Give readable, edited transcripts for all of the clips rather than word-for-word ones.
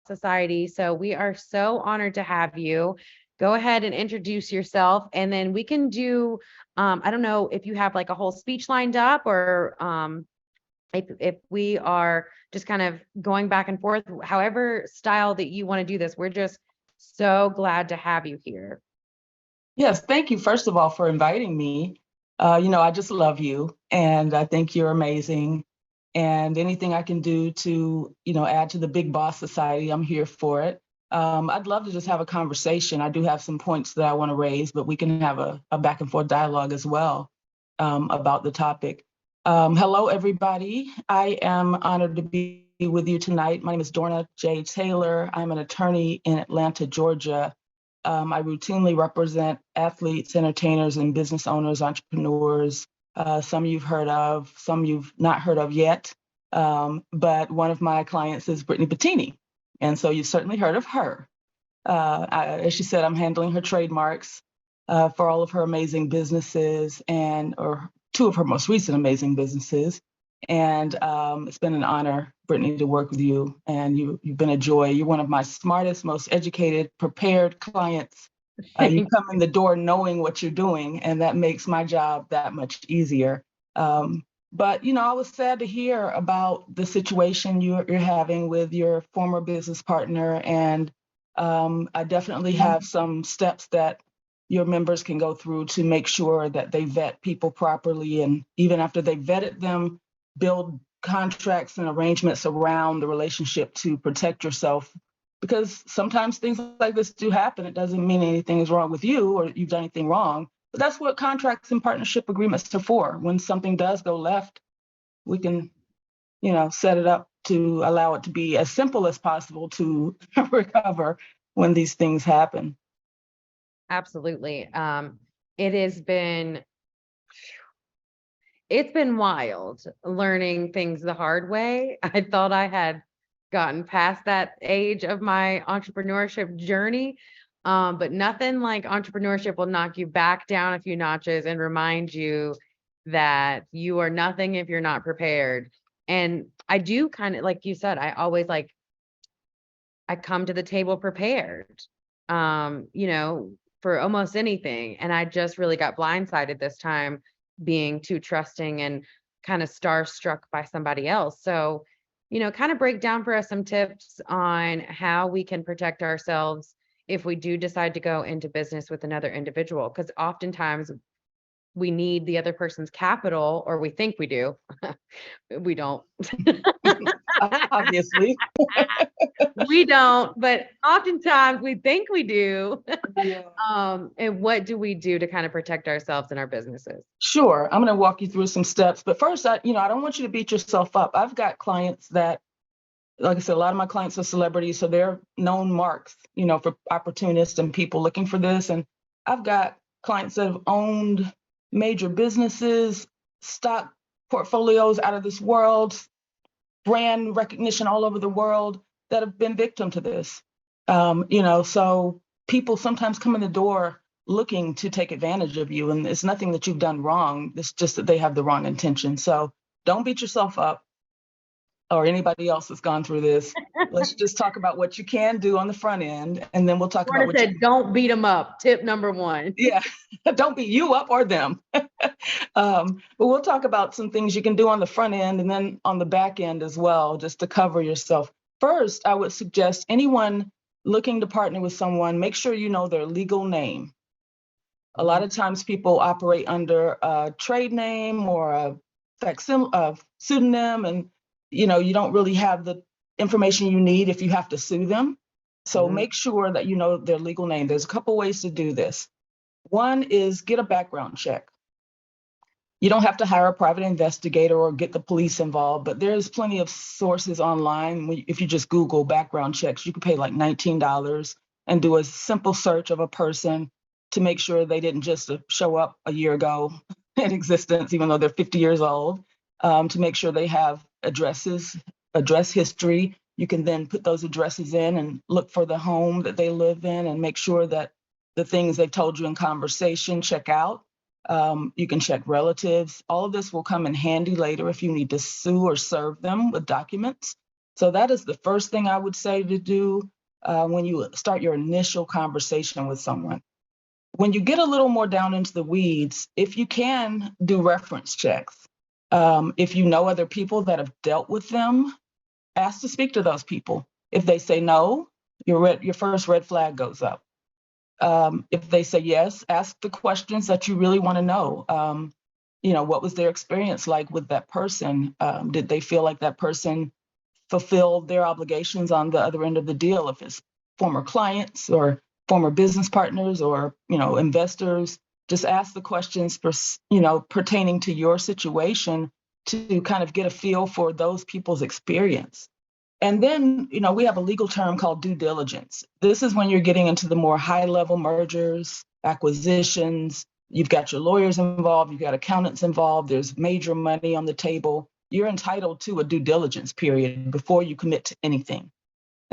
Society. So we are so honored to have you. Go ahead and introduce yourself, and then we can do, I don't know if you have like a whole speech lined up, or if we are just kind of going back and forth, however style that you want to do this. We're just so glad to have you here. Yes, thank you, first of all, for inviting me. I just love you, and I think you're amazing. And anything I can do to, add to the Big Boss Society, I'm here for it. I'd love to just have a conversation. I do have some points that I want to raise, but we can have a back and forth dialogue as well about the topic. Hello, everybody. I am honored to be with you tonight. My name is Dorna J. Taylor. I'm an attorney in Atlanta, Georgia. I routinely represent athletes, entertainers, and business owners, entrepreneurs. Some you've heard of, some you've not heard of yet. But one of my clients is Brittany Bettini. And so you've certainly heard of her. As she said, I'm handling her trademarks for all of her amazing businesses or two of her most recent amazing businesses. And it's been an honor, Brittany, to work with you. And you've been a joy. You're one of my smartest, most educated, prepared clients. You come in the door knowing what you're doing, and that makes my job that much easier. But I was sad to hear about the situation you're having with your former business partner. And I definitely have some steps that your members can go through to make sure that they vet people properly. And even after they vetted them, build contracts and arrangements around the relationship to protect yourself, because sometimes things like this do happen. It doesn't mean anything is wrong with you or you've done anything wrong, but that's what contracts and partnership agreements are for. When something does go left, we can, set it up to allow it to be as simple as possible to recover when these things happen. Absolutely. It's been wild learning things the hard way. I thought I had gotten past that age of my entrepreneurship journey. But nothing like entrepreneurship will knock you back down a few notches and remind you that you are nothing if you're not prepared. And I do kind of, like you said, I always I come to the table prepared, for almost anything. And I just really got blindsided this time, being too trusting and kind of starstruck by somebody else. So, kind of break down for us some tips on how we can protect ourselves if we do decide to go into business with another individual, because oftentimes we need the other person's capital, or we think we do. We don't. Obviously. We don't, but oftentimes we think we do. Yeah. And what do we do to kind of protect ourselves and our businesses? Sure. I'm going to walk you through some steps. But first, I don't want you to beat yourself up. I've got clients that, like I said, a lot of my clients are celebrities, so they're known marks, for opportunists and people looking for this. And I've got clients that have owned major businesses, stock portfolios out of this world, brand recognition all over the world, that have been victim to this. So people sometimes come in the door looking to take advantage of you, and it's nothing that you've done wrong. It's just that they have the wrong intention. So don't beat yourself up, or anybody else that's gone through this. Let's just talk about what you can do on the front end, and then we'll talk about what don't beat them up. Tip number one. Yeah, don't beat you up or them. But we'll talk about some things you can do on the front end and then on the back end as well, just to cover yourself. First, I would suggest anyone looking to partner with someone, make sure you know their legal name. A lot of times people operate under a trade name or a pseudonym, and you don't really have the information you need if you have to sue them. So make sure that you know their legal name. There's a couple ways to do this. One is get a background check. You don't have to hire a private investigator or get the police involved, but there's plenty of sources online. If you just Google background checks, you can pay like $19 and do a simple search of a person to make sure they didn't just show up a year ago in existence, even though they're 50 years old, to make sure they have address history. You can then put those addresses in and look for the home that they live in and make sure that the things they've told you in conversation check out. You can check relatives. All of this will come in handy later if you need to sue or serve them with documents. So that is the first thing I would say to do when you start your initial conversation with someone. When you get a little more down into the weeds, if you can do reference checks, if you know other people that have dealt with them, ask to speak to those people. If they say no, your first red flag goes up. If they say yes, ask the questions that you really want to know. What was their experience like with that person? Did they feel like that person fulfilled their obligations on the other end of the deal? If it's former clients or former business partners or investors, just ask the questions for pertaining to your situation to kind of get a feel for those people's experience. And then, we have a legal term called due diligence. This is when you're getting into the more high level mergers, acquisitions. You've got your lawyers involved, you've got accountants involved, there's major money on the table. You're entitled to a due diligence period before you commit to anything.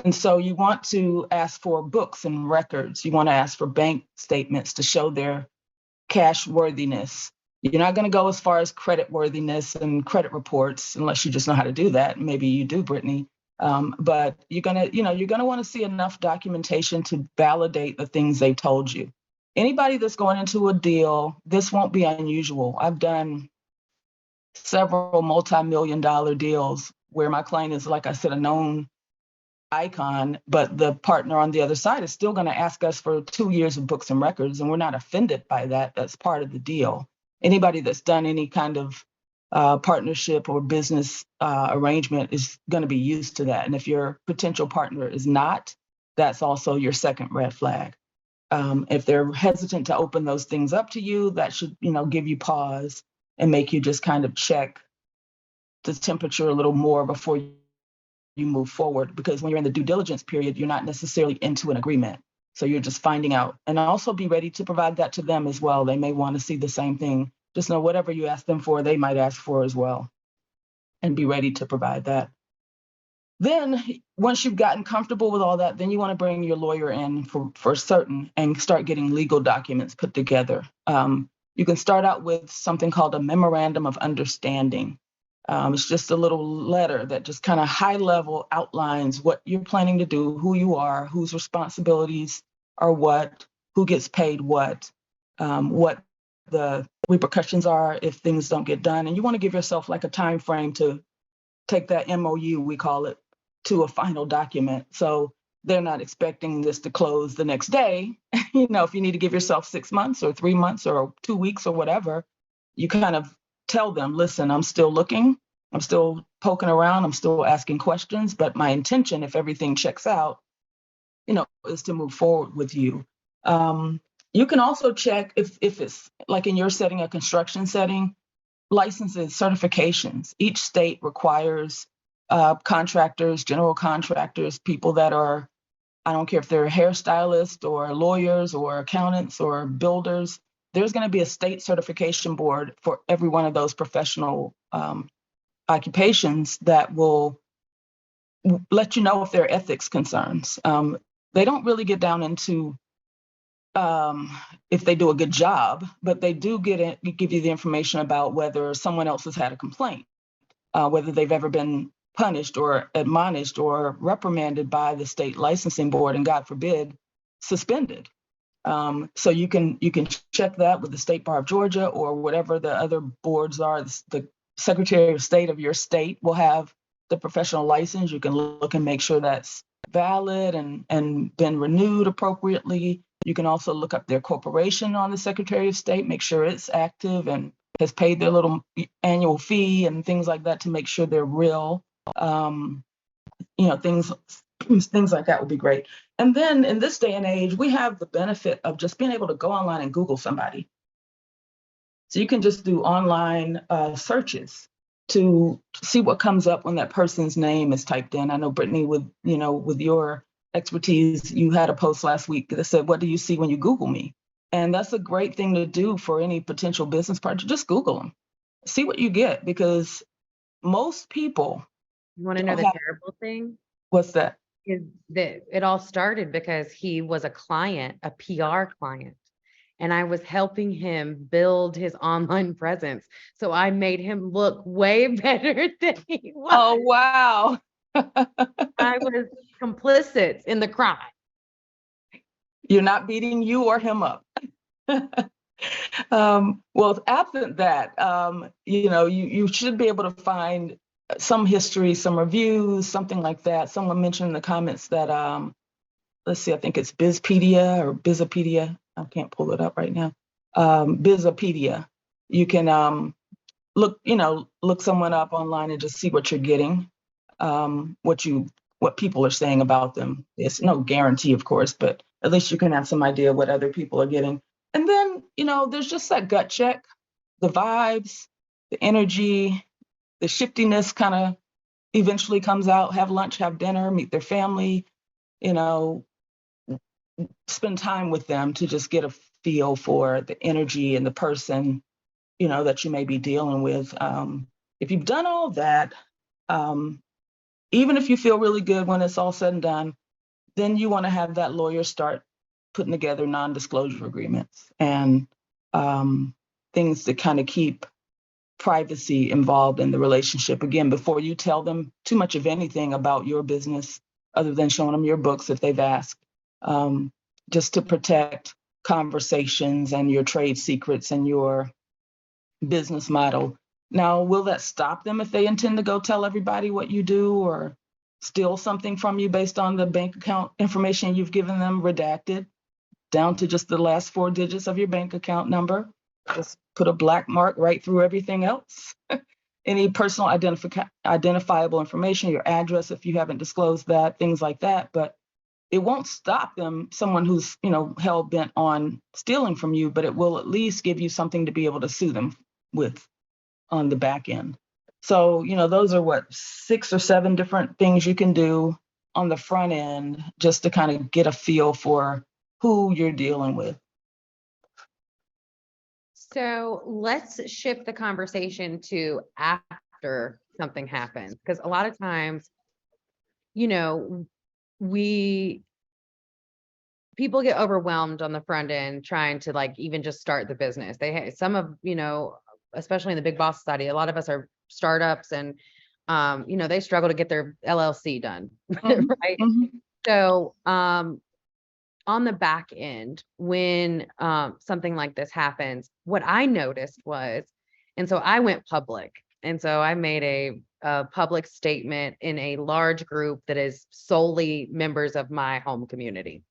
And so you want to ask for books and records. You want to ask for bank statements to show their cash worthiness. You're not going to go as far as credit worthiness and credit reports unless you just know how to do that. Maybe you do, Brittany. But you're gonna want to see enough documentation to validate the things they've told you. Anybody that's going into a deal, this won't be unusual. I've done several multi-million-dollar deals where my client is, like I said, a known icon, but the partner on the other side is still going to ask us for 2 years of books and records, and we're not offended by that. That's part of the deal. Anybody that's done any kind of partnership or business arrangement is going to be used to that. And if your potential partner is not, that's also your second red flag. If they're hesitant to open those things up to you, that should, give you pause and make you just kind of check the temperature a little more before you move forward. Because when you're in the due diligence period, you're not necessarily into an agreement. So you're just finding out. And also be ready to provide that to them as well. They may want to see the same thing. Just know whatever you ask them for, they might ask for as well. And be ready to provide that. Then once you've gotten comfortable with all that, then you want to bring your lawyer in for certain and start getting legal documents put together. You can start out with something called a memorandum of understanding. It's just a little letter that just kind of high level outlines what you're planning to do, who you are, whose responsibilities are what, who gets paid what the repercussions are if things don't get done. And you want to give yourself like a time frame to take that MOU, we call it, to a final document. So they're not expecting this to close the next day. If you need to give yourself 6 months or 3 months or 2 weeks or whatever, you kind of tell them, listen, I'm still looking, I'm still poking around, I'm still asking questions, but my intention, if everything checks out, is to move forward with you. You can also check if it's like in your setting, a construction setting, licenses, certifications. Each state requires contractors, general contractors, people that are, I don't care if they're hairstylists or lawyers or accountants or builders, there's going to be a state certification board for every one of those professional occupations that will let you know if there are ethics concerns. They don't really get down into if they do a good job, but they do give you the information about whether someone else has had a complaint, whether they've ever been punished or admonished or reprimanded by the state licensing board, and God forbid, suspended. So you can check that with the State Bar of Georgia or whatever the other boards are. The Secretary of State of your state will have the professional license. You can look and make sure that's valid and been renewed appropriately. You can also look up their corporation on the Secretary of State, make sure it's active and has paid their little annual fee and things like that to make sure they're real. Things like that would be great. And then in this day and age, we have the benefit of just being able to go online and Google somebody. So you can just do online searches to see what comes up when that person's name is typed in. I know, Brittany, with your expertise, you had a post last week that said, what do you see when you Google me? And that's a great thing to do for any potential business partner. Just Google them, see what you get, because most people. You want to know the terrible thing? What's that? Is that it all started because he was a client, a PR client, and I was helping him build his online presence. So I made him look way better than he was. Oh, wow. I was complicit in the crime. You're not beating you or him up. Well, absent that, you should be able to find some history, some reviews, something like that. Someone mentioned in the comments that, let's see, I think it's Bizpedia or Bizopedia. I can't pull it up right now. Bizopedia. You can look someone up online and just see what you're getting, what people are saying about them. It's no guarantee, of course, but at least you can have some idea what other people are getting. And then, there's just that gut check, the vibes, the energy, the shiftiness kind of eventually comes out. Have lunch, have dinner, meet their family, you know, spend time with them to just get a feel for the energy and the person, that you may be dealing with. If you've done all that, um, even if you feel really good when it's all said and done, then you want to have that lawyer start putting together non-disclosure agreements and things to kind of keep privacy involved in the relationship. Again, before you tell them too much of anything about your business, other than showing them your books if they've asked, just to protect conversations and your trade secrets and your business model. Now, will that stop them if they intend to go tell everybody what you do or steal something from you based on the bank account information you've given them redacted down to just the last 4 digits of your bank account number? Just put a black mark right through everything else. Any personal identifiable information, your address if you haven't disclosed that, things like that. But it won't stop them, someone who's, hell bent on stealing from you, but it will at least give you something to be able to sue them with on the back end. So, those are 6 or 7 different things you can do on the front end just to kind of get a feel for who you're dealing with. So let's shift the conversation to after something happens, because a lot of times, people get overwhelmed on the front end trying to even just start the business. Some of, especially in the big boss society, a lot of us are startups and, they struggle to get their LLC done, Mhm, right? mhm. So, on the back end, when something like this happens, what I noticed was, and so I went public, and so I made a public statement in a large group that is solely members of my home community.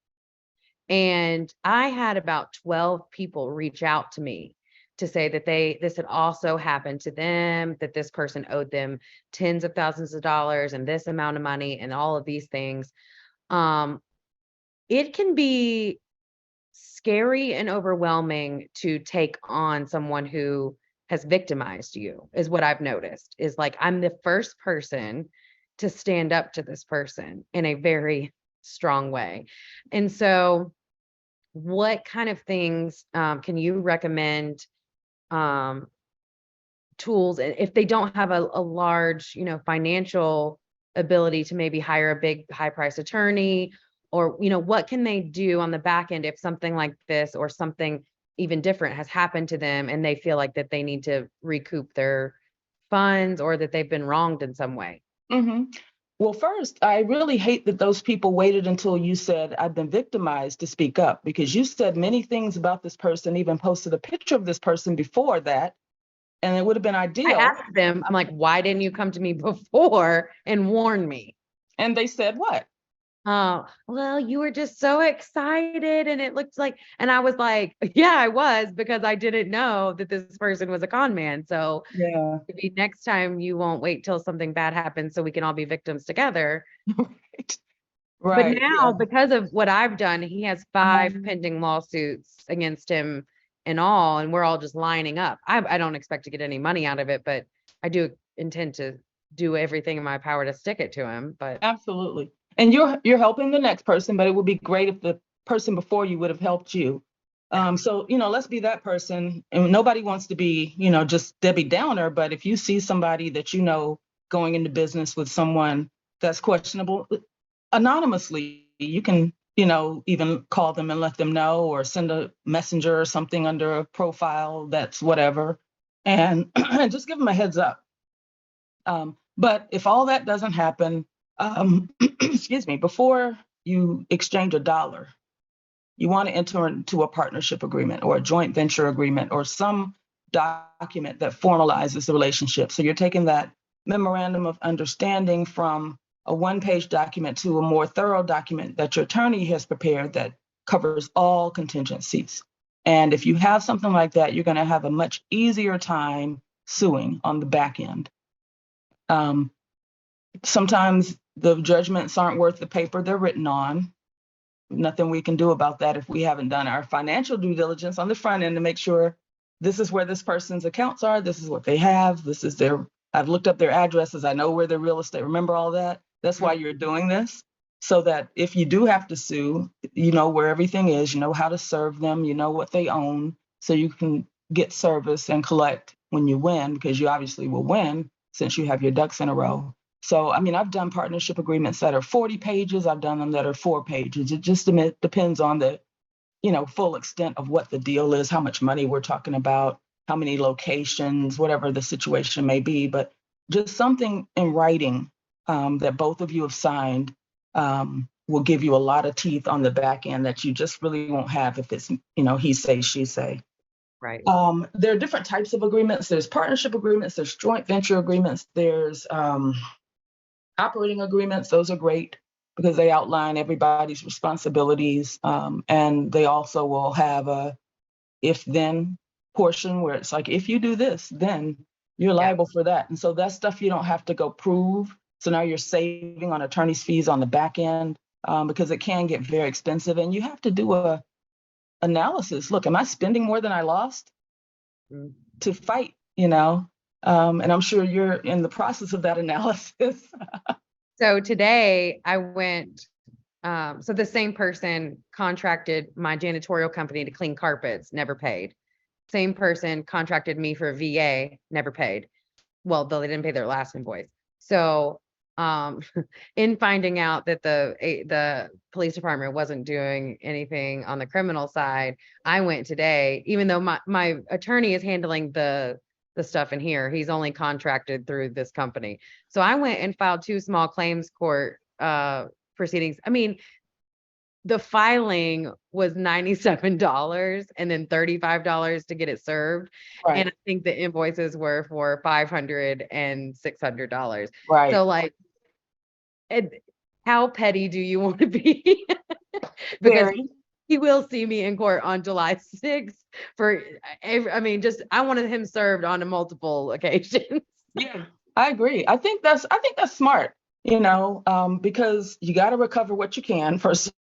And I had about 12 people reach out to me to say that this had also happened to them, that this person owed them tens of thousands of dollars and this amount of money and all of these things. It can be scary and overwhelming to take on someone who has victimized you, is what I've noticed. Is I'm the first person to stand up to this person in a very strong way. And so what kind of things can you recommend, tools if they don't have a large, financial ability to maybe hire a big high price attorney, or, what can they do on the back end if something like this or something even different has happened to them and they feel like that they need to recoup their funds or that they've been wronged in some way? Hmm. Well, first, I really hate that those people waited until you said, I've been victimized to speak up, because you said many things about this person, even posted a picture of this person before that, and it would have been I ideal. asked them, I'm like, why didn't you come to me before and warn me? And they said what? Oh, well, you were just so excited and it looked like, and I was like, yeah, I was, because I didn't know that this person was a con man. So Yeah. maybe next time you won't wait till something bad happens so we can all be victims together. Right. But Right. now, Yeah. because of what I've done, he has 5 Mhm. pending lawsuits against him and all, and we're all just lining up. I don't expect to get any money out of it, but I do intend to do everything in my power to stick it to him. But Absolutely. And you're helping the next person, but it would be great if the person before you would have helped you. yeah, So, let's be that person. And nobody wants to be, just Debbie Downer, but if you see somebody that going into business with someone that's questionable, anonymously, you can, even call them and let them know, or send a messenger or something under a profile that's whatever, and just give them a heads up. But if all that doesn't happen, excuse me, before you exchange a dollar, you want to enter into a partnership agreement or a joint venture agreement or some document that formalizes the relationship. So you're taking that memorandum of understanding from a one-page document to a more thorough document that your attorney has prepared that covers all contingencies. And if you have something like that, you're going to have a much easier time suing on the back end. Sometimes the judgments aren't worth the paper they're written on. Nothing we can do about that if we haven't done our financial due diligence on the front end to make sure this is where this person's accounts are, this is what they have, this is their, I've looked up their addresses, I know where their real estate, remember all that? That's why you're doing this, so that if you do have to sue, you know where everything is, you know how to serve them, you know what they own, so you can get service and collect when you win, because you obviously will win since you have your ducks in a row. So, I mean, I've done partnership agreements that are 40 pages. I've done them that are 4 pages. It just depends on the, full extent of what the deal is, how much money we're talking about, how many locations, whatever the situation may be. But just something in writing that both of you have signed will give you a lot of teeth on the back end that you just really won't have if it's, he say, she say. Right. There are different types of agreements. There's partnership agreements, there's joint venture agreements, there's operating agreements. Those are great because they outline everybody's responsibilities. And they also will have a if then portion where it's like, if you do this, then you're liable for that. And so that's stuff you don't have to go prove. So now you're saving on attorney's fees on the back end because it can get very expensive. And you have to do a analysis. Look, am I spending more than I lost to fight, and I'm sure you're in the process of that analysis. So today I went, so the same person contracted my janitorial company to clean carpets, never paid. Same person contracted me for a VA, never paid. Well, though they didn't pay their last invoice. So in finding out that the police department wasn't doing anything on the criminal side, I went today, even though my attorney is handling the stuff in here, he's only contracted through this company. So I went and filed 2 small claims court proceedings. I mean, the filing was $97 and then $35 to get it served. Right. And I think the invoices were for $500 and $600. Right. So like, how petty do you want to be? Because Very. he will see me in court on July 6th for, I wanted him served on multiple occasions. Yeah, I agree. I think that's smart, because you got to recover what you can. First of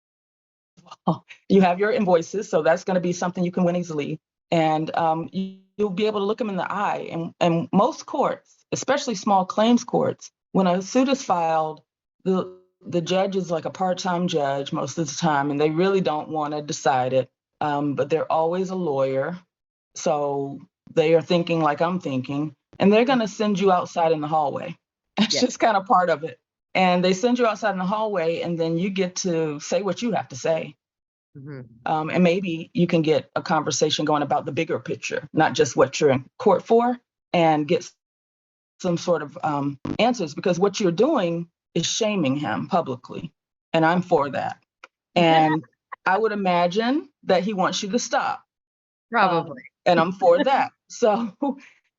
all, you have your invoices, so that's going to be something you can win easily. And you'll be able to look them in the eye. And most courts, especially small claims courts, when a suit is filed, the judge is like a part-time judge most of the time, and they really don't want to decide it. But they're always a lawyer. So they are thinking like I'm thinking, and they're going to send you outside in the hallway. It's just kind of part of it. And they send you outside in the hallway, and then you get to say what you have to say. And maybe you can get a conversation going about the bigger picture, not just what you're in court for, and get some sort of answers, because what you're doing is shaming him publicly. And I'm for that. And I would imagine that he wants you to stop. Probably. And I'm for that. So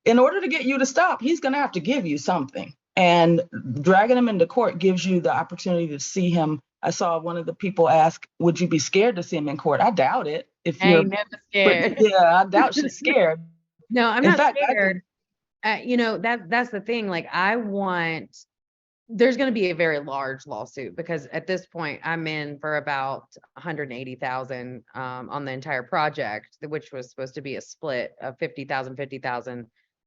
in order to get you to stop, he's going to have to give you something. And dragging him into court gives you the opportunity to see him. I saw one of the people ask, would you be scared to see him in court? I doubt it. If you're never scared. But, yeah, I doubt she's scared. No, I'm not scared. That's the thing. Like, there's going to be a very large lawsuit because at this point I'm in for about 180,000 on the entire project, which was supposed to be a split of 50,000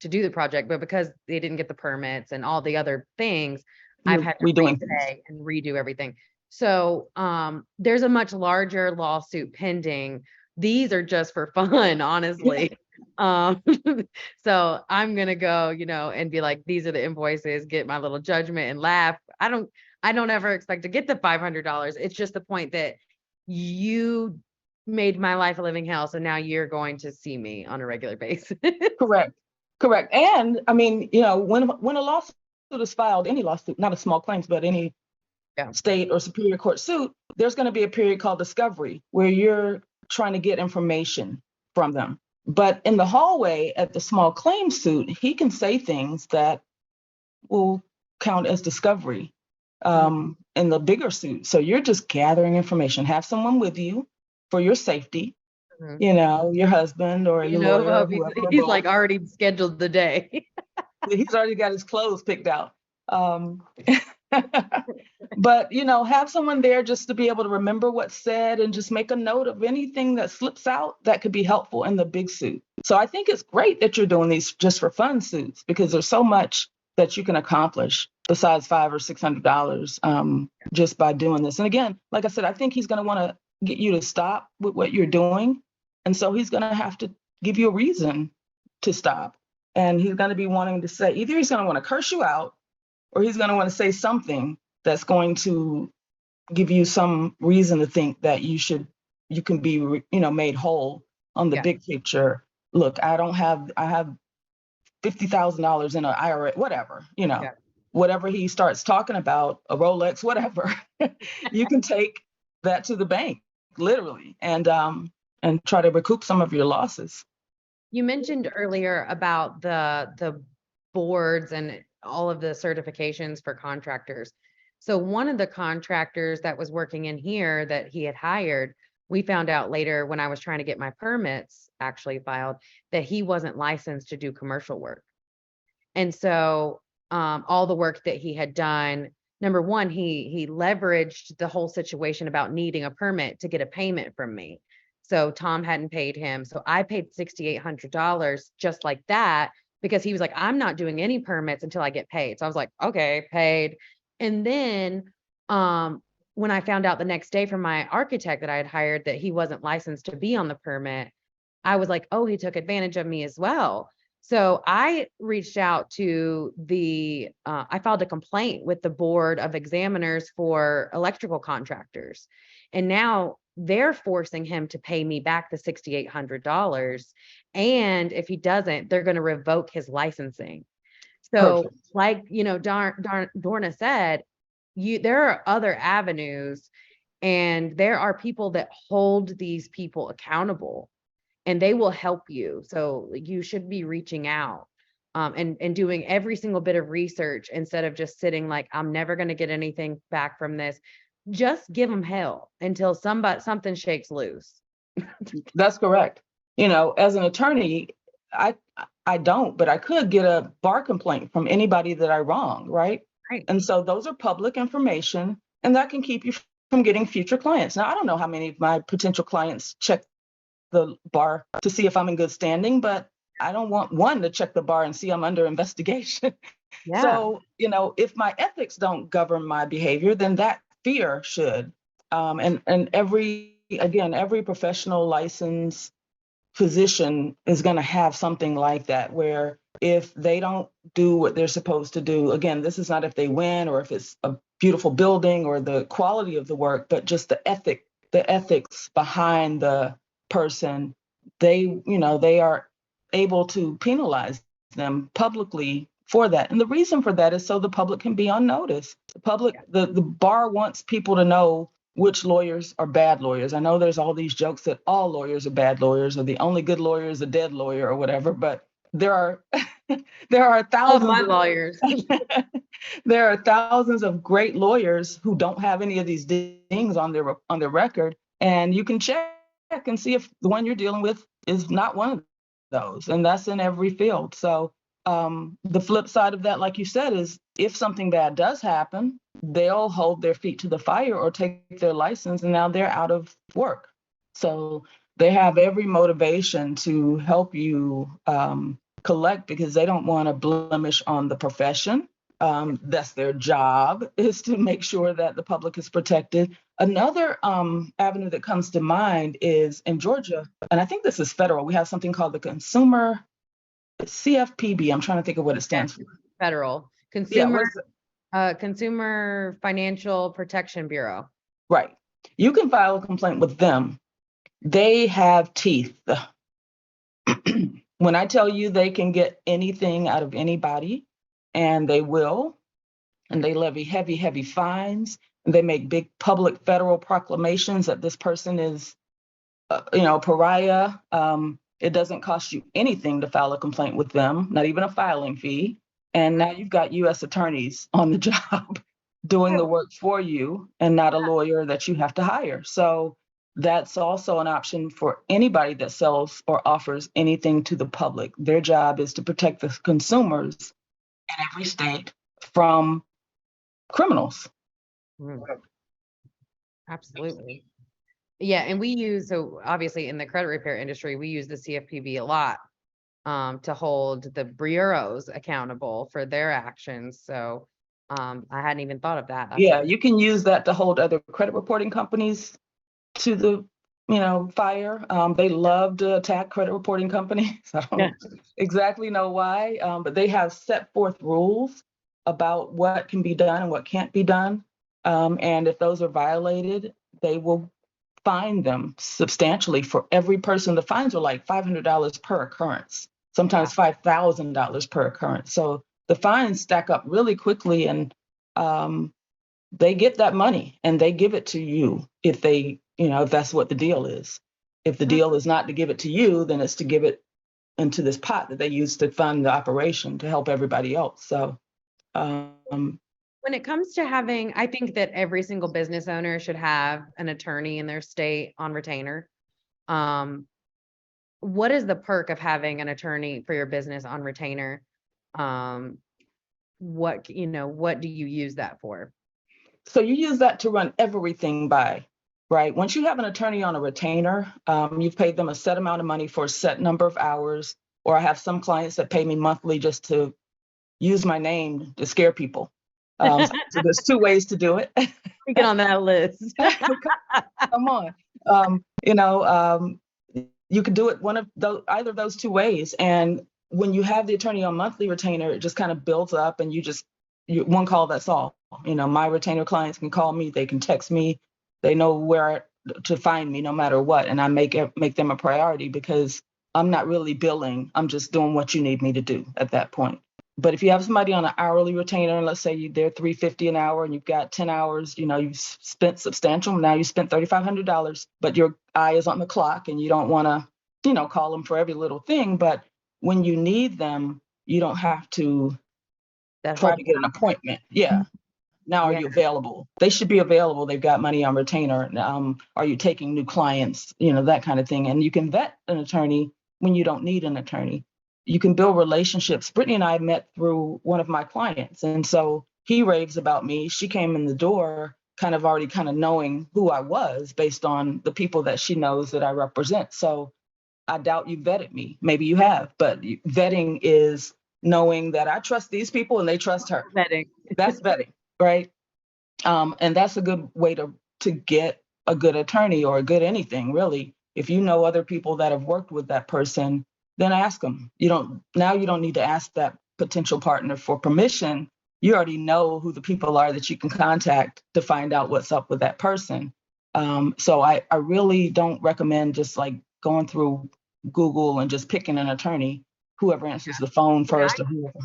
to do the project. But because they didn't get the permits and all the other things, I've had to repay and redo everything. So there's a much larger lawsuit pending. These are just for fun, honestly. So I'm gonna go, and be like, these are the invoices, get my little judgment and laugh. I don't ever expect to get the $500. It's just the point that you made my life a living hell, so now you're going to see me on a regular basis. Correct. And I mean, when a lawsuit is filed, any lawsuit, not a small claims, but any Yeah. state or superior court suit, there's going to be a period called discovery where you're trying to get information from them. But in the hallway at the small claims suit, he can say things that will count as discovery in the bigger suit. So you're just gathering information. Have someone with you for your safety, Mhm. you know, your husband or your lawyer, or He's, whoever, or he's both. like already scheduled the day. He's already got his clothes picked out. But, you know, have someone there just to be able to remember what's said and just make a note of anything that slips out that could be helpful in the big suit. So I think it's great that you're doing these just for fun suits, because there's so much that you can accomplish besides $500 or $600 just by doing this. And again, like I said, I think he's going to want to get you to stop with what you're doing. And so he's going to have to give you a reason to stop. And he's going to be wanting to say, either he's going to want to curse you out, or he's going to want to say something that's going to give you some reason to think that you can be, you know, made whole on the big picture. Look, I have $50,000 in an IRA, whatever, you know, whatever he starts talking about, a Rolex, whatever, you can take that to the bank, literally, and try to recoup some of your losses. You mentioned earlier about the boards and all of the certifications for contractors. So one of the contractors that was working in here that he had hired, we found out later when I was trying to get my permits actually filed that he wasn't licensed to do commercial work. And so all the work that he had done, number one, he leveraged the whole situation about needing a permit to get a payment from me. So Tom hadn't paid him. So I paid $6,800 just like that, because he was like, I'm not doing any permits until I get paid. So I was like, okay, paid. And then when I found out the next day from my architect that I had hired that he wasn't licensed to be on the permit, I was like, oh, he took advantage of me as well. So I reached out to I filed a complaint with the board of examiners for electrical contractors. And now they're forcing him to pay me back the $6,800. And if he doesn't, they're going to revoke his licensing. So Perfect. like, you know, Dorna said, there are other avenues, and there are people that hold these people accountable, and they will help you. So you should be reaching out and doing every single bit of research instead of just sitting like, I'm never going to get anything back from this. Just give them hell until something shakes loose. That's correct. You know, as an attorney, I don't, but I could get a bar complaint from anybody that I wrong, right? Right. And so those are public information, and that can keep you from getting future clients. Now, I don't know how many of my potential clients check the bar to see if I'm in good standing, but I don't want one to check the bar and see I'm under investigation. Yeah. So, you know, if my ethics don't govern my behavior, then that fear should. And every professional license physician is going to have something like that, where if they don't do what they're supposed to do, again, this is not if they win or if it's a beautiful building or the quality of the work, but just the ethics behind the person, they are able to penalize them publicly for that. And the reason for that is so the public can be on notice. The bar wants people to know which lawyers are bad lawyers. I know there's all these jokes that all lawyers are bad lawyers, or the only good lawyer is a dead lawyer or whatever, but there are All my thousands lawyers. there are thousands of great lawyers who don't have any of these things on their record, and you can check and see if the one you're dealing with is not one of those, and that's in every field. So the flip side of that, like you said, is if something bad does happen, they'll hold their feet to the fire or take their license, and now they're out of work. So they have every motivation to help you collect, because they don't want a blemish on the profession. That's their job, is to make sure that the public is protected. Another avenue that comes to mind is in Georgia, and I think this is federal. We have something called the Consumer CFPB. I'm trying to think of what it stands for. Federal Yeah, what is it? Consumer Financial Protection Bureau. Right. You can file a complaint with them. They have teeth. When I tell you they can get anything out of anybody, and they will, and they levy heavy, heavy fines, They make big public federal proclamations that this person is, pariah. It doesn't cost you anything to file a complaint with them, not even a filing fee. And now you've got U.S. attorneys on the job doing the work for you and not a lawyer that you have to hire. So that's also an option for anybody that sells or offers anything to the public. Their job is to protect the consumers in every state from criminals. Mm, absolutely. Yeah, and we use, so obviously in the credit repair industry, we use the CFPB a lot to hold the bureaus accountable for their actions. So I hadn't even thought of that. That's Yeah, you can use that to hold other credit reporting companies to the, fire. They love to attack credit reporting companies. I don't exactly know why, but they have set forth rules about what can be done and what can't be done. And if those are violated, they will fine them substantially for every person. The fines are like $500 per occurrence, sometimes $5,000 per occurrence. So the fines stack up really quickly, and they get that money and they give it to you if they, if that's what the deal is. If the deal is not to give it to you, then it's to give it into this pot that they use to fund the operation to help everybody else. So when it comes to having, I think that every single business owner should have an attorney in their state on retainer. What is the perk of having an attorney for your business on retainer? What do you use that for? So you use that to run everything by, right? Once you have an attorney on a retainer, you've paid them a set amount of money for a set number of hours, or I have some clients that pay me monthly just to use my name to scare people. So there's two ways to do it. Get on that list. Come on. You could do it either of those two ways. And when you have the attorney on monthly retainer, it just kind of builds up, and one call, that's all. My retainer clients can call me, they can text me, they know where to find me no matter what. And I make them a priority because I'm not really billing. I'm just doing what you need me to do at that point. But if you have somebody on an hourly retainer, and let's say they're $350 an hour and you've got 10 hours, you've spent substantial. Now you spent $3,500, but your eye is on the clock and you don't want to, call them for every little thing. But when you need them, you don't have to try to get an appointment. Yeah. Now, are you available? They should be available. They've got money on retainer. Are you taking new clients? That kind of thing. And you can vet an attorney when you don't need an attorney. You can build relationships. Brittany and I met through one of my clients. And so he raves about me. She came in the door already knowing who I was based on the people that she knows that I represent. So I doubt you vetted me. Maybe you have, but vetting is knowing that I trust these people and they trust her. Vetting. That's vetting, right? And that's a good way to get a good attorney or a good anything, really. If you know other people that have worked with that person, then ask them. You don't need to ask that potential partner for permission. You already know who the people are that you can contact to find out what's up with that person. So I really don't recommend just like going through Google and just picking an attorney, whoever answers the phone first or whoever.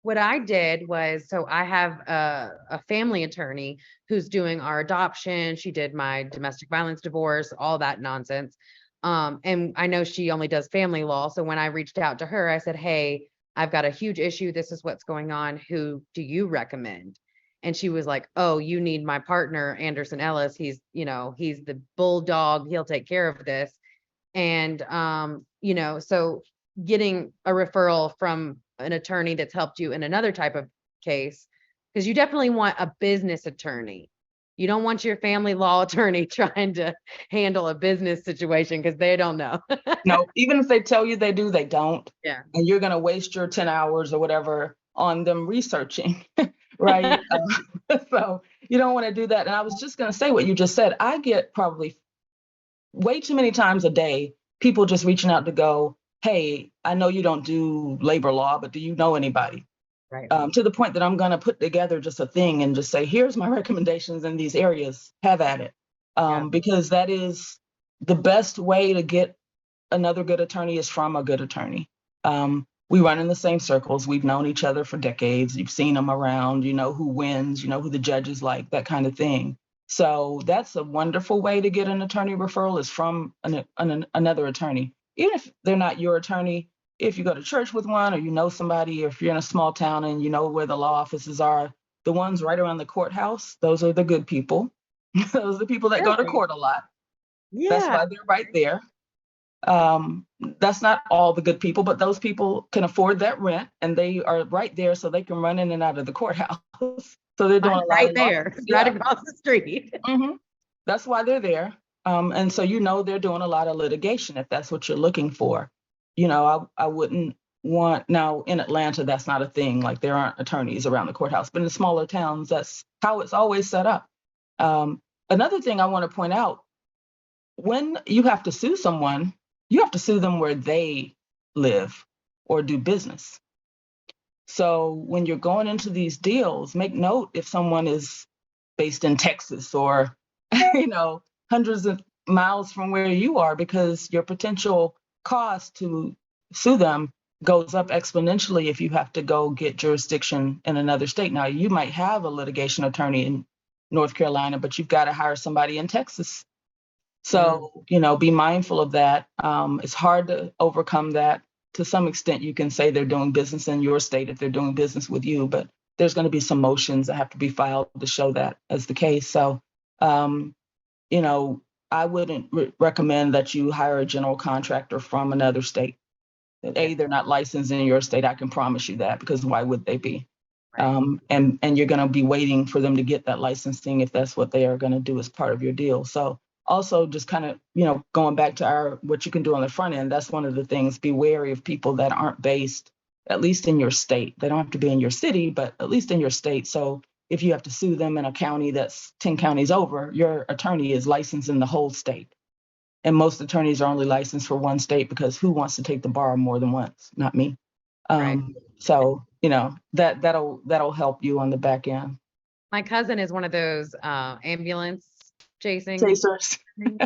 What I did was, so I have a family attorney who's doing our adoption. She did my domestic violence divorce, all that nonsense. And I know she only does family law. So when I reached out to her, I said, hey, I've got a huge issue. This is what's going on. Who do you recommend? And she was like, oh, you need my partner, Anderson Ellis. He's the bulldog. He'll take care of this. And, so getting a referral from an attorney that's helped you in another type of case, because you definitely want a business attorney. You don't want your family law attorney trying to handle a business situation because they don't know. No, even if they tell you they do, they don't. Yeah. And you're going to waste your 10 hours or whatever on them researching, right? So you don't want to do that. And I was just going to say what you just said. I get probably way too many times a day, people just reaching out to go, hey, I know you don't do labor law, but do you know anybody? Right. To the point that I'm going to put together just a thing and just say, here's my recommendations in these areas, have at it. Because that is the best way to get another good attorney is from a good attorney. We run in the same circles. We've known each other for decades. You've seen them around, you know who wins, you know who the judges like, that kind of thing. So that's a wonderful way to get an attorney referral, is from another attorney. Even if they're not your attorney, if you go to church with one, or you know somebody, or if you're in a small town and you know where the law offices are, the ones right around the courthouse, those are the good people. Those are the people that go to Really? court a lot. That's Yeah. why they're right there. That's not all the good people, but those people can afford that rent and they are right there so they can run in and out of the courthouse. So they're doing Mine's a lot right of there, lawsuits. right Yeah. across the street. Hmm. That's why they're there. And so, they're doing a lot of litigation if that's what you're looking for. I wouldn't want, now in Atlanta, that's not a thing. Like, there aren't attorneys around the courthouse, but in smaller towns, that's how it's always set up. Another thing I want to point out, when you have to sue someone, you have to sue them where they live or do business. So when you're going into these deals, make note if someone is based in Texas or, hundreds of miles from where you are, because your potential cost to sue them goes up exponentially if you have to go get jurisdiction in another state. Now, you might have a litigation attorney in North Carolina, but you've got to hire somebody in Texas. Mm, So, be mindful of that. It's hard to overcome that. To some extent, you can say they're doing business in your state if they're doing business with you, but there's going to be some motions that have to be filed to show that as the case. So, um, you know, I wouldn't recommend that you hire a general contractor from another state. yeah, They're not licensed in your state. I can promise you that, because why would they be? right. And you're going to be waiting for them to get that licensing if that's what they are going to do as part of your deal. So also, just kind of, going back to what you can do on the front end, that's one of the things. Be wary of people that aren't based, at least in your state. They don't have to be in your city, but at least in your state. So if you have to sue them in a county that's 10 counties over, your attorney is licensed in the whole state. And most attorneys are only licensed for one state, because who wants to take the bar more than once? Not me. Right. So that'll help you on the back end. My cousin is one of those ambulance chasing Chasers. things.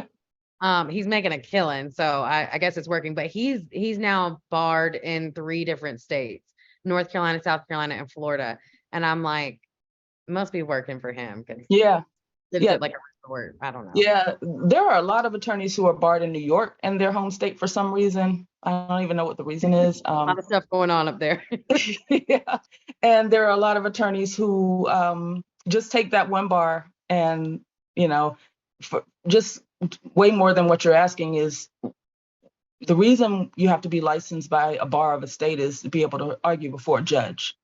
He's making a killing, so I guess it's working, but he's now barred in 3 different states: North Carolina, South Carolina, and Florida. And I'm like, it must be working for him because Yeah, lives yeah, at like a resort. I don't know. yeah. There are a lot of attorneys who are barred in New York and their home state for some reason. I don't even know what the reason is. A lot of stuff going on up there. Yeah. And there are a lot of attorneys who just take that one bar and, for just way more than what you're asking. Is the reason you have to be licensed by a bar of a state is to be able to argue before a judge.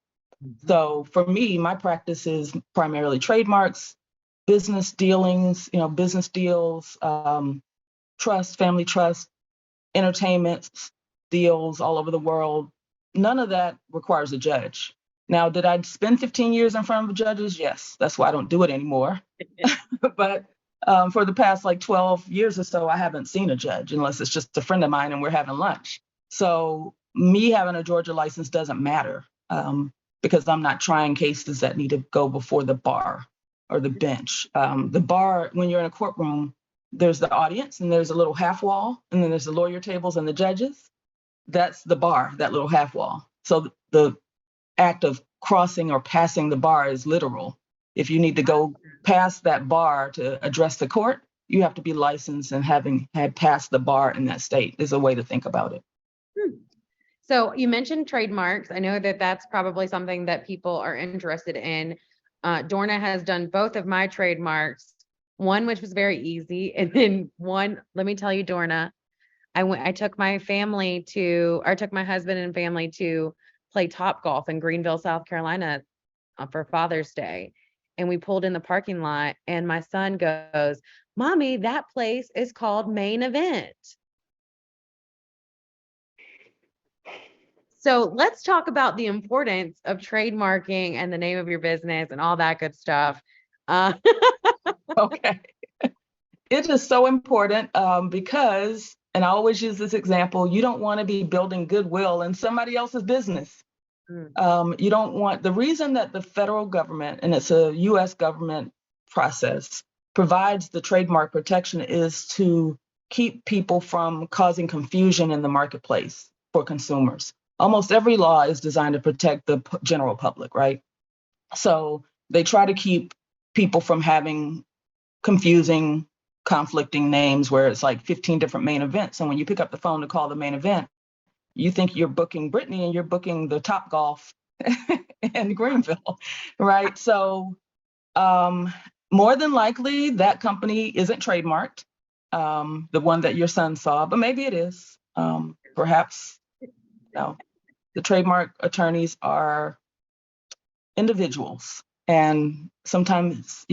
Mhm. So for me, my practice is primarily trademarks, business dealings, business deals, trust, family trust, entertainment deals all over the world. None of that requires a judge. Now, did I spend 15 years in front of judges? Yes. That's why I don't do it anymore. But for the past like 12 years or so, I haven't seen a judge unless it's just a friend of mine and we're having lunch. So me having a Georgia license doesn't matter, because I'm not trying cases that need to go before the bar or the bench. The bar, when you're in a courtroom, there's the audience and there's a little half wall, and then there's the lawyer tables and the judges. That's the bar, that little half wall. So the act of crossing or passing the bar is literal. If you need to go past that bar to address the court, you have to be licensed and having had passed the bar in that state, is a way to think about it. Hmm. So you mentioned trademarks. I know that that's probably something that people are interested in. Dorna has done both of my trademarks, one which was very easy, and then one, let me tell you, Dorna, I took my family to, or took my husband and family to play Top Golf in Greenville, South Carolina, for Father's Day. And we pulled in the parking lot and my son goes, "Mommy, that place is called Main Event." So let's talk about the importance of trademarking and the name of your business and all that good stuff. Uh, Okay. It is so important, because, and I always use this example, you don't want to be building goodwill in somebody else's business. mm, You don't want, the reason that the federal government, and it's a US government process, provides the trademark protection is to keep people from causing confusion in the marketplace for consumers. Almost every law is designed to protect the general public, right? So they try to keep people from having confusing, conflicting names where it's like 15 different main events. And when you pick up the phone to call the main event, you think you're booking Brittany and you're booking the Top Golf in Greenville, right? So more than likely that company isn't trademarked, the one that your son saw, but maybe it is. Perhaps, no. The trademark attorneys are individuals, and sometimes,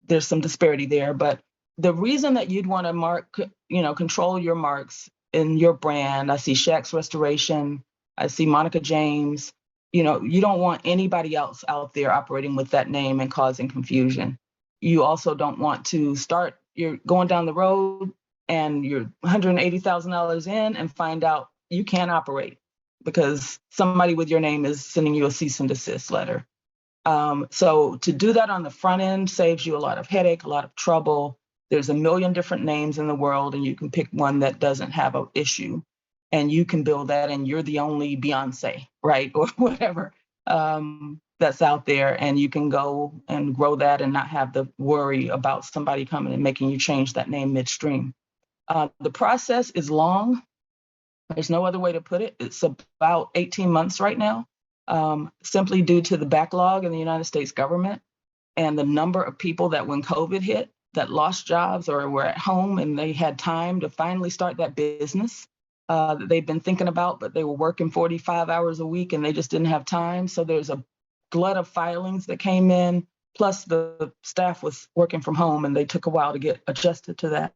there's some disparity there, but the reason that you'd want to control your marks in your brand, I see Shaq's Restoration, I see Monica James, you don't want anybody else out there operating with that name and causing confusion. You also don't want to you're going down the road and you're $180,000 in and find out you can't operate because somebody with your name is sending you a cease and desist letter. So to do that on the front end saves you a lot of headache, a lot of trouble. There's a million different names in the world, and you can pick one that doesn't have an issue, and you can build that, and you're the only Beyonce, right, or whatever that's out there, and you can go and grow that and not have the worry about somebody coming and making you change that name midstream. The process is long. There's no other way to put it. It's about 18 months right now. Simply due to the backlog in the United States government and the number of people that when COVID hit that lost jobs or were at home and they had time to finally start that business that they've been thinking about, but they were working 45 hours a week and they just didn't have time. So there's a glut of filings that came in, plus the staff was working from home and they took a while to get adjusted to that.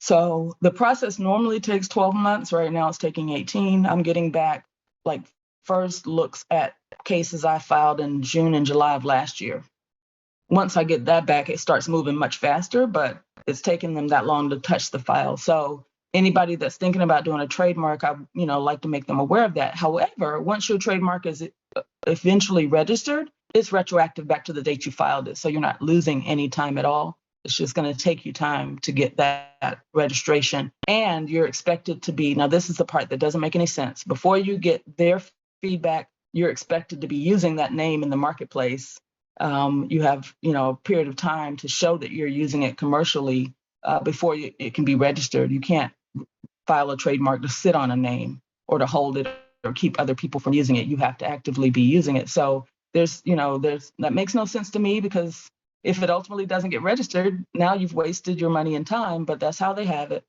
So the process normally takes 12 months. Right now it's taking 18. I'm getting back like first looks at cases I filed in June and July of last year. Once I get that back, it starts moving much faster, but it's taking them that long to touch the file. So anybody that's thinking about doing a trademark, I like to make them aware of that. However, once your trademark is eventually registered, it's retroactive back to the date you filed it. So you're not losing any time at all. It's just going to take you time to get that registration. And you're expected to be, now this is the part that doesn't make any sense. Before you get their feedback, you're expected to be using that name in the marketplace. You have, a period of time to show that you're using it commercially before it can be registered. You can't file a trademark to sit on a name or to hold it or keep other people from using it. You have to actively be using it. So there's that makes no sense to me, because if it ultimately doesn't get registered, now you've wasted your money and time, but that's how they have it.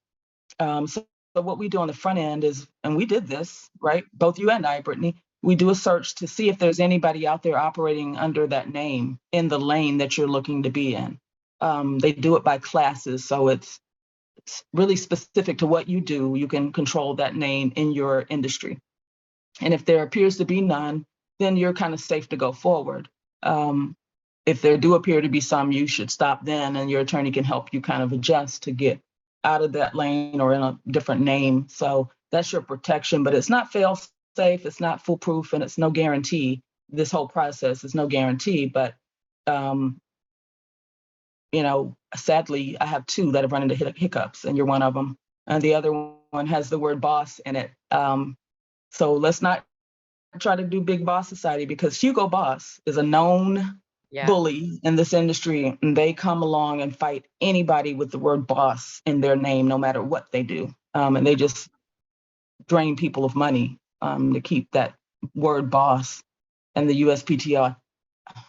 So what we do on the front end is, and we did this, right? Both you and I, Brittany, we do a search to see if there's anybody out there operating under that name in the lane that you're looking to be in. They do it by classes, so it's really specific to what you do. You can control that name in your industry. And if there appears to be none, then you're kind of safe to go forward. If there do appear to be some, you should stop then, and your attorney can help you kind of adjust to get out of that lane or in a different name. So that's your protection, but it's not fail safe, it's not foolproof, and it's no guarantee. This whole process is no guarantee, but sadly, I have two that have run into hiccups, and you're one of them. And the other one has the word boss in it. So let's not try to do big boss society, because Hugo Boss is a known bully in this industry, and they come along and fight anybody with the word boss in their name, no matter what they do. And they just drain people of money to keep that word boss. And the USPTO,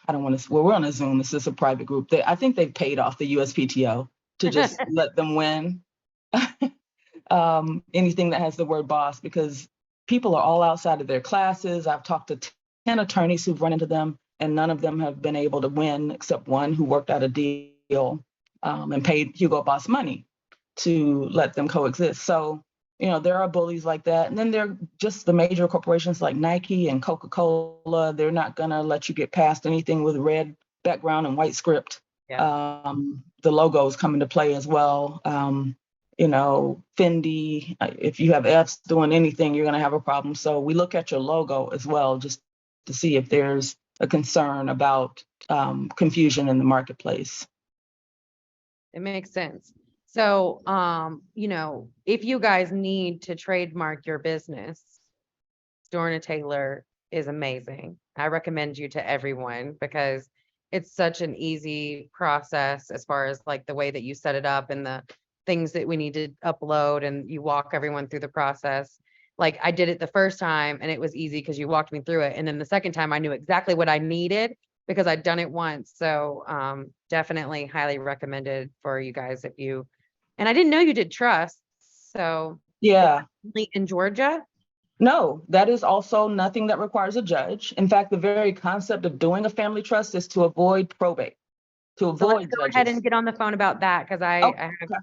I don't want to, well, we're on a Zoom. This is a private group. I think they've paid off the USPTO to just let them win anything that has the word boss, because people are all outside of their classes. I've talked to 10 attorneys who've run into them, and none of them have been able to win except one who worked out a deal and paid Hugo Boss money to let them coexist. So, there are bullies like that. And then there are just the major corporations like Nike and Coca-Cola. They're not going to let you get past anything with red background and white script. The logos come into play as well. Fendi, if you have F's doing anything, you're going to have a problem. So we look at your logo as well, just to see if there's a concern about confusion in the marketplace. It makes sense. So, if you guys need to trademark your business, Dorna Taylor is amazing. I recommend you to everyone, because it's such an easy process as far as like the way that you set it up and the things that we need to upload, and you walk everyone through the process. Like I did it the first time and it was easy because you walked me through it. And then the second time I knew exactly what I needed because I'd done it once. So definitely highly recommended for you guys if you, and I didn't know you did trusts. So Yeah. in Georgia. No, that is also nothing that requires a judge. In fact, the very concept of doing a family trust is to avoid probate, to So let's avoid go ahead judges. and get on the phone about that because Oh, I have okay.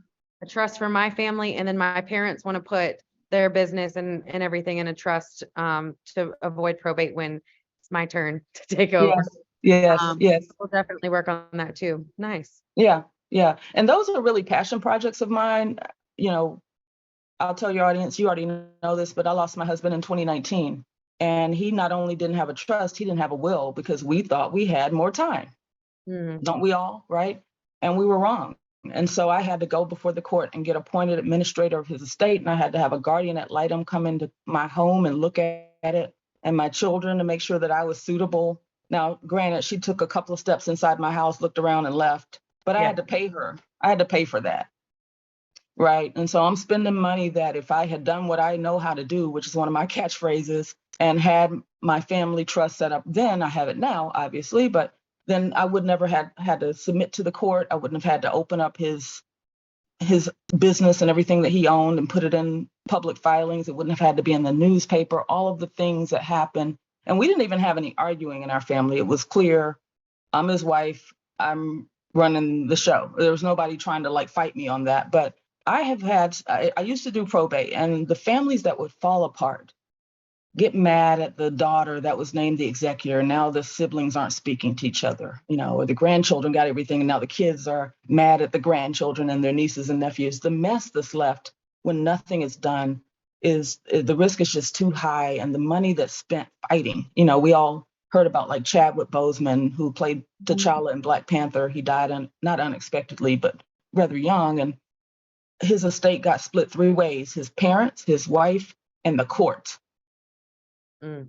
a trust for my family, and then my parents want to put their business and everything in a trust to avoid probate when it's my turn to take over. Yes, yes, yes. We'll definitely work on that too. Nice. Yeah, yeah. And those are really passion projects of mine. You know, I'll tell your audience, you already know this, but I lost my husband in 2019. And he not only didn't have a trust, he didn't have a will because we thought we had more time. Mm. Don't we all, right? And we were wrong. And so I had to go before the court and get appointed administrator of his estate. And I had to have a guardian ad litem come into my home and look at it, and my children, to make sure that I was suitable. Now, granted, she took a couple of steps inside my house, looked around and left, but I Yeah. had to pay her. I had to pay for that. Right. And so I'm spending money that if I had done what I know how to do, which is one of my catchphrases, and had my family trust set up, then I have it now, obviously, but then I would never had to submit to the court. I wouldn't have had to open up his business and everything that he owned and put it in public filings. It wouldn't have had to be in the newspaper, all of the things that happen. And we didn't even have any arguing in our family. It was clear, I'm his wife, I'm running the show. There was nobody trying to like fight me on that. But I used to do probate, and the families that would fall apart, get mad at the daughter that was named the executor. Now the siblings aren't speaking to each other, or the grandchildren got everything, and now the kids are mad at the grandchildren and their nieces and nephews. The mess that's left when nothing is done is the risk is just too high, and the money that's spent fighting. We all heard about like Chadwick Boseman, who played T'Challa in Black Panther. He died not unexpectedly, but rather young, and his estate got split three ways: his parents, his wife, and the court. Mm.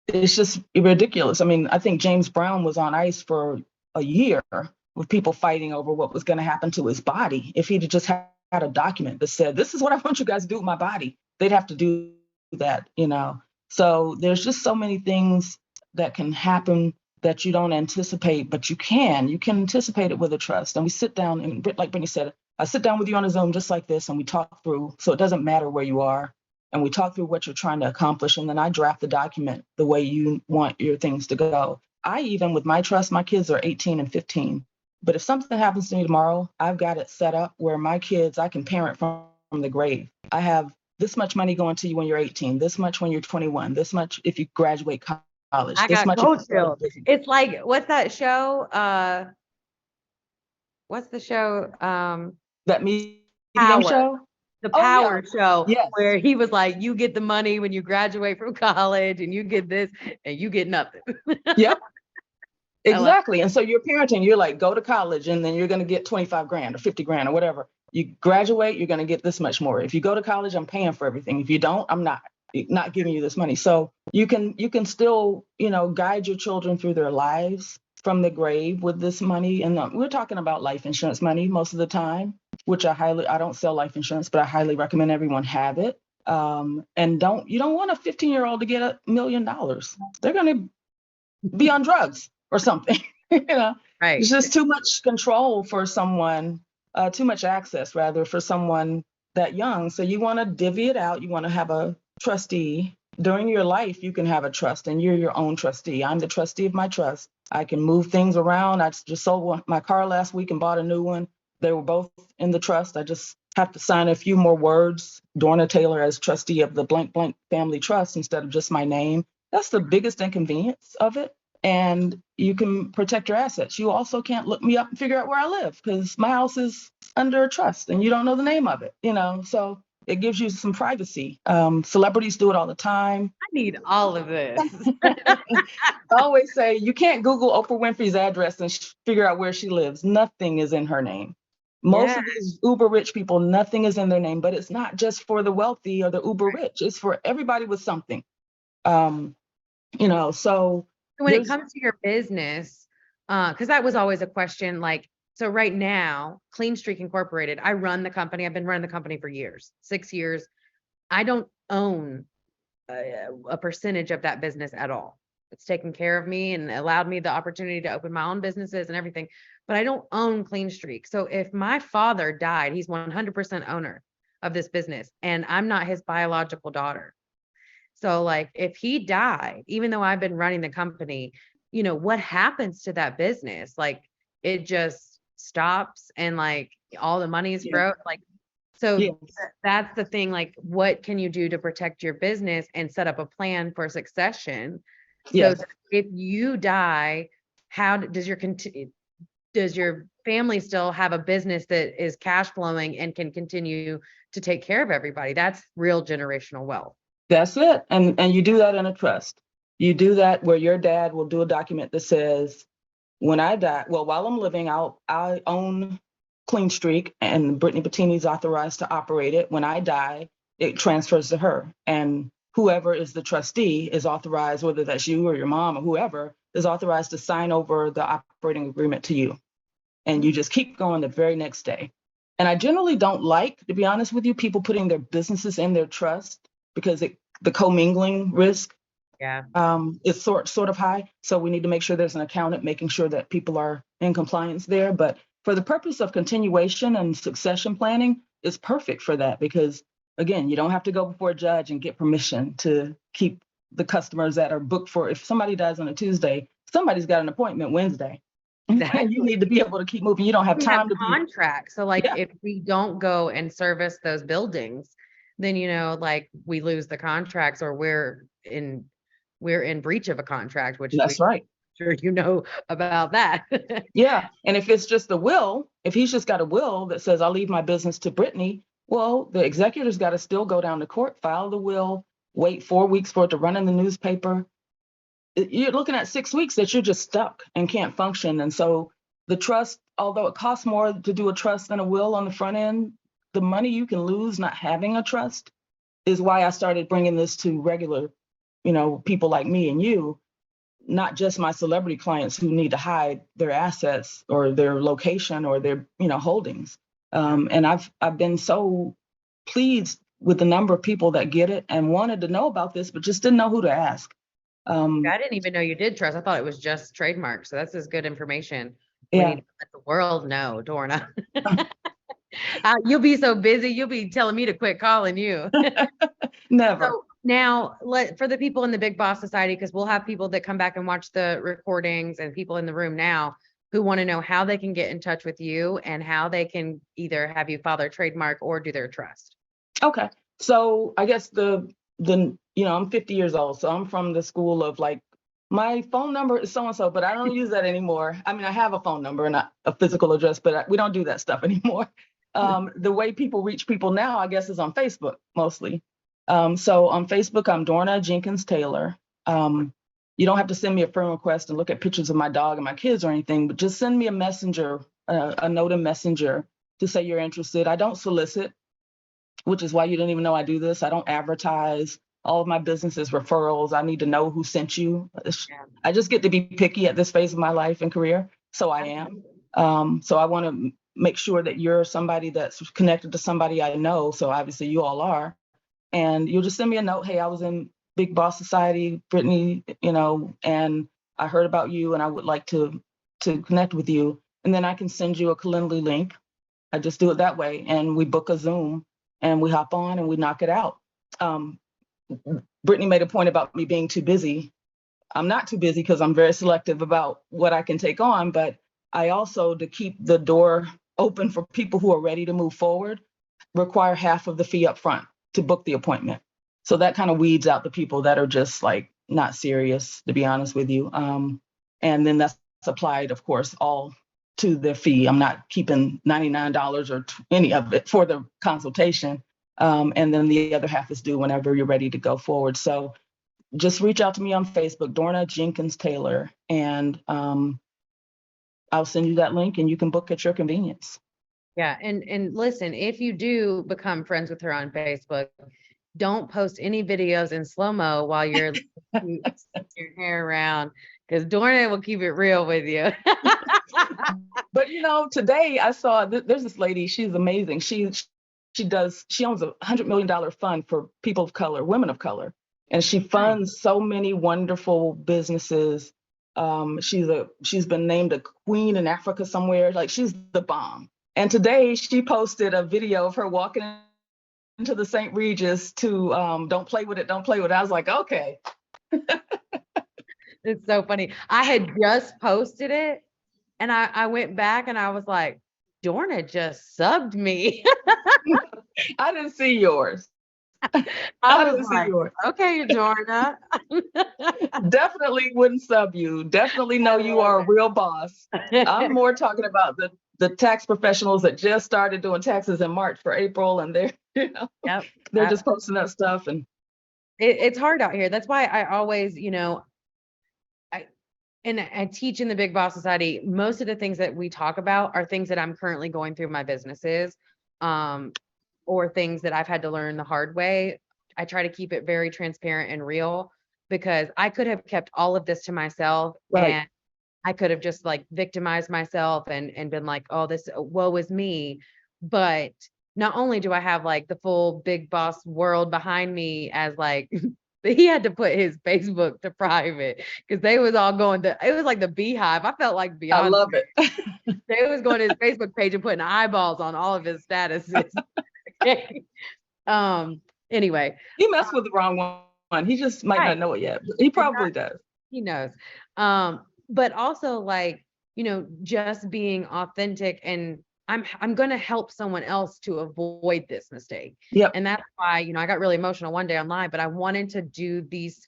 It's just ridiculous. I mean, I think James Brown was on ice for a year with people fighting over what was going to happen to his body. If he'd just had a document that said, this is what I want you guys to do with my body, they'd have to do that. So there's just so many things that can happen that you don't anticipate, but you can anticipate it with a trust. And we sit down, and like Brittany said, I sit down with you on a Zoom just like this, and we talk through, so it doesn't matter where you are. And we talk through what you're trying to accomplish, and then I draft the document the way you want your things to go. Even with my trust, my kids are 18 and 15. But if something happens to me tomorrow, I've got it set up where my kids, I can parent from the grave. I have this much money going to you when you're 18, this much when you're 21, this much if you graduate college, I this got much. gold still. It's like, what's that show? What's the show? That medium Power. show? The Power show, Yes. where he was like, you get the money when you graduate from college, and you get this, and you get nothing. Yep. Exactly. And so you're parenting, you're like, go to college, and then you're going to get 25 grand or 50 grand or whatever. You graduate, you're going to get this much more. If you go to college, I'm paying for everything. If you don't, I'm not giving you this money. So you can still, guide your children through their lives from the grave with this money. And we're talking about life insurance money most of the time, which I don't sell life insurance, but I highly recommend everyone have it. And you don't want a 15-year-old to get $1 million. They're going to be on drugs or something. Right. It's just too much control for someone, too much access rather for someone that young. So you want to divvy it out. You want to have a trustee. During your life, you can have a trust, and you're your own trustee. I'm the trustee of my trust. I can move things around. I just sold my car last week and bought a new one. They were both in the trust. I just have to sign a few more words. Dorna Taylor as trustee of the blank blank family trust instead of just my name. That's the biggest inconvenience of it. And you can protect your assets. You also can't look me up and figure out where I live because my house is under a trust and you don't know the name of it, so it gives you some privacy. Celebrities do it all the time. I need all of this. I always say you can't Google Oprah Winfrey's address and figure out where she lives. Nothing is in her name. Most of these uber rich people, nothing is in their name, but it's not just for the wealthy or the uber rich. It's for everybody with something. So when it comes to your business, because that was always a question, like, so right now, Clean Streak Incorporated, I run the company. I've been running the company for years, 6 years. I don't own a percentage of that business at all. It's taken care of me and allowed me the opportunity to open my own businesses and everything, but I don't own Clean Streak. So if my father died, he's 100% owner of this business, and I'm not his biological daughter. So like if he died, even though I've been running the company, what happens to that business? Like it just stops and like all the money is broke. Like, so Yes. that's the thing. Like, what can you do to protect your business and set up a plan for succession? So Yes. that if you die, how does your family still have a business that is cash flowing and can continue to take care of everybody? That's real generational wealth. That's it. And you do that in a trust. You do that where your dad will do a document that says, when I die, well, while I'm living, I own Clean Streak, and Brittany Bettini is authorized to operate it. When I die, it transfers to her. And whoever is the trustee is authorized, whether that's you or your mom or whoever, is authorized to sign over the operating agreement to you. And you just keep going the very next day. And I generally don't like, to be honest with you, people putting their businesses in their trust because the commingling risk is sort of high. So we need to make sure there's an accountant making sure that people are in compliance there. But for the purpose of continuation and succession planning, it's perfect for that because, again, you don't have to go before a judge and get permission to keep the customers that are booked for. If somebody dies on a Tuesday, somebody's got an appointment Wednesday. Exactly. And you need to be able to keep moving. You don't have time to contract. So like if we don't go and service those buildings, then like we lose the contracts or we're in breach of a contract, which that's right. Sure about that. Yeah. And if it's just a will, if he's just got a will that says I'll leave my business to Brittany, well, the executor's got to still go down to court, file the will, wait 4 weeks for it to run in the newspaper. You're looking at 6 weeks that you're just stuck and can't function. And so the trust, although it costs more to do a trust than a will on the front end, the money you can lose not having a trust is why I started bringing this to regular, people like me and you, not just my celebrity clients who need to hide their assets or their location or their, holdings. And I've been so pleased with the number of people that get it and wanted to know about this, but just didn't know who to ask. I didn't even know you did trust. I thought it was just trademark. So that's as good information. Yeah. We need to let the world know, Dorna. You'll be so busy. You'll be telling me to quit calling you. Never. So now, for the people in the Big Boss Society, because we'll have people that come back and watch the recordings and people in the room now who want to know how they can get in touch with you and how they can either have you file their trademark or do their trust. Okay. So I guess I'm 50 years old, so I'm from the school of like, my phone number is so-and-so, but I don't use that anymore. I mean, I have a phone number and a physical address, but we don't do that stuff anymore. The way people reach people now, I guess, is on Facebook mostly. So on Facebook, I'm Dorna Jenkins Taylor. You don't have to send me a friend request and look at pictures of my dog and my kids or anything, but just send me a messenger, a note in Messenger to say you're interested. I don't solicit, which is why you didn't even know I do this. I don't advertise. All of my business is referrals. I need to know who sent you. I just get to be picky at this phase of my life and career. So I am. So I want to make sure that you're somebody that's connected to somebody I know. So obviously you all are. And you'll just send me a note. Hey, I was in Big Boss Society, Brittany, and I heard about you and I would like to connect with you. And then I can send you a Calendly link. I just do it that way. And we book a Zoom and we hop on and we knock it out. Brittany made a point about me being too busy. I'm not too busy because I'm very selective about what I can take on, but I also, to keep the door open for people who are ready to move forward, require half of the fee up front to book the appointment. So that kind of weeds out the people that are just like not serious, to be honest with you. And then that's applied, of course, all to the fee. I'm not keeping $99 or any of it for the consultation. And then the other half is due whenever you're ready to go forward. So just reach out to me on Facebook, Dorna Jenkins Taylor, and I'll send you that link and you can book at your convenience. Yeah. And listen, if you do become friends with her on Facebook, don't post any videos in slow-mo while you're your hair around, because Dorna will keep it real with you. But today I saw there's this lady. She's amazing. She owns $100 million fund for people of color, women of color, and she funds so many wonderful businesses. She's been named a queen in Africa somewhere. Like, she's the bomb. And today she posted a video of her walking into the St. Regis to "Don't Play With It, Don't Play With It." I was like, okay. It's so funny. I had just posted it, and I went back and I was like, Dorna just subbed me. I didn't see yours. I was like, yours. okay, Dorna. Definitely wouldn't sub you. Definitely know you are a real boss. I'm more talking about the tax professionals that just started doing taxes in March for April, and they're Yep. they're just posting that stuff. And it's hard out here. That's why I always, I teach in the Big Boss Society. Most of the things that we talk about are things that I'm currently going through my businesses, or things that I've had to learn the hard way. I try to keep it very transparent and real, because I could have kept all of this to myself, Right. and I could have just like victimized myself and been like, oh, this woe is me. But not only do I have like the full Big Boss world behind me, as like he had to put his Facebook to private because they was all going to, it was like the beehive. I felt like I Beyonce. love it. They was going to his Facebook page and putting eyeballs on all of his statuses. Anyway, He messed with the wrong one. He just might not know it yet. He probably does. he knows. But also, like, just being authentic, and I'm going to help someone else to avoid this mistake. Yep. And that's why, I got really emotional one day online, but I wanted to do this